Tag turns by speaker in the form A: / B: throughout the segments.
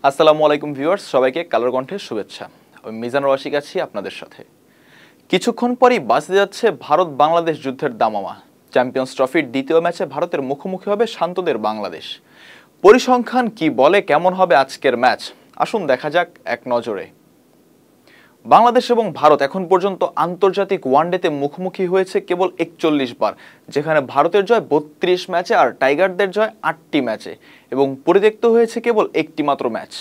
A: আসসালামু আলাইকুম ভিউয়ার্স, সবাইকে কালোর কণ্ঠের শুভেচ্ছা। আমি মিজান রশিক আছি আপনাদের সাথে। কিছুক্ষণ পরই বাজতে যাচ্ছে ভারত বাংলাদেশ যুদ্ধের দামামা। চ্যাম্পিয়ন্স ট্রফির দ্বিতীয় ম্যাচে ভারতের মুখোমুখি হবে শান্তদের বাংলাদেশ। পরিসংখ্যান কি বলে, কেমন হবে আজকের ম্যাচ, আসুন দেখা যাক এক নজরে। বাংলাদেশ এবং ভারত এখন পর্যন্ত আন্তর্জাতিক ওয়ানডেতে মুখোমুখি হয়েছে কেবল 41 বার, যেখানে ভারতের জয় 32 ম্যাচে আর টাইগারদের জয় 8টি ম্যাচে, এবং পরিত্যক্ত হয়েছে কেবল একটি মাত্র ম্যাচ।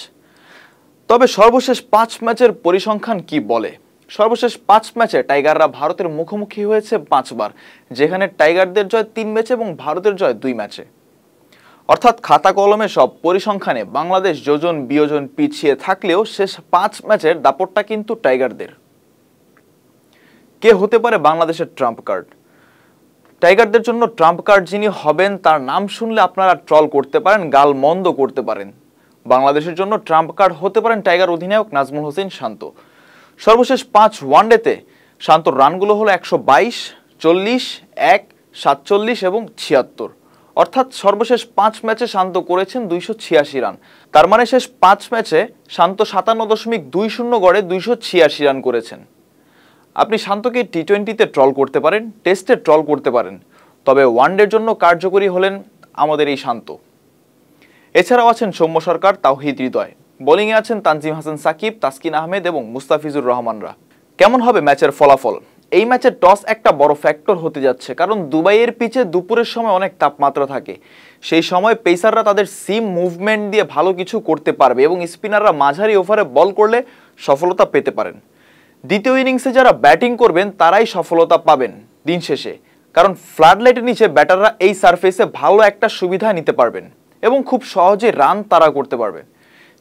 A: তবে সর্বশেষ 5 ম্যাচের পরিসংখ্যান কি বলে? সর্বশেষ 5 ম্যাচে টাইগাররা ভারতের মুখোমুখি হয়েছে 5 বার, যেখানে টাইগারদের জয় 3 ম্যাচে এবং ভারতের জয় 2 ম্যাচে। অর্থাৎ খাতা কলমে সব পরিসংখ্যানে বাংলাদেশ যোজন বিয়োজন পিছিয়ে থাকলেও শেষ 5 ম্যাচের দাপটটা কিন্তু টাইগারদের। কে হতে পারে বাংলাদেশের ট্রাম্প কার্ড? টাইগারদের জন্য ট্রাম্প কার্ড যিনি হবেন তার নাম শুনলে আপনারা ট্রল করতে পারেন, গাল মন্দ করতে পারেন। বাংলাদেশের জন্য ট্রাম্প কার্ড হতে পারেন টাইগার অধিনায়ক নাজমুল হোসেন শান্ত। সর্বশেষ 5 ওয়ানডেতে শান্তর রানগুলো হলো 122, 40, 1, 47 এবং 76। অর্থাৎ সর্বশেষ 5 ম্যাচে শান্ত করেছেন 286 রান। তার মানে শেষ 5 ম্যাচে শান্ত 57.20 গড়ে 286 রান করেছেন। আপনি শান্তকে টি-20তে ট্রল করতে পারেন, টেস্টে ট্রল করতে পারেন, তবে ওয়ানডের জন্য কার্যকরী হলেন আমাদের এই শান্ত। এছাড়াও আছেন সৌম্য সরকার, তাওহিদ হৃদয়। বোলিংয়ে আছেন তানজিম হাসান সাকিব, তাসকিন আহমেদ এবং মুস্তাফিজুর রহমানরা। কেমন হবে ম্যাচের ফলাফল? এই ম্যাচে টস একটা বড় ফ্যাক্টর হতে যাচ্ছে, কারণ দুবাইয়ের পিচে দুপুরের সময় অনেক তাপমাত্রা থাকে। সেই সময় পেসাররা তাদের সিম মুভমেন্ট দিয়ে ভালো কিছু করতে পারবে এবং স্পিনাররা মাঝারি ওভারে বল করলে সফলতা পেতে পারেন। দ্বিতীয় ইনিংসে যারা ব্যাটিং করবেন তারাই সফলতা পাবেন দিন শেষে, কারণ ফ্লাডলাইটের নিচে ব্যাটাররা এই সারফেসে ভালো একটা সুবিধা নিতে পারবেন এবং খুব সহজে রান তাড়া করতে পারবেন।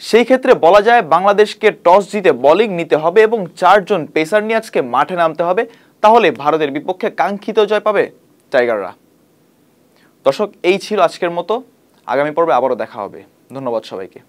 A: সেই ক্ষেত্রে বলা যায় বাংলাদেশকে টস জিতে বোলিং নিতে হবে এবং 4 জন পেসার নিয়ে আজকে মাঠে নামতে হবে, তাহলে ভারতের বিপক্ষে কাঙ্ক্ষিত জয় পাবে টাইগাররা। দর্শক, এই ছিল আজকের মতো। আগামী পর্বে আবারও দেখা হবে। ধন্যবাদ সবাইকে।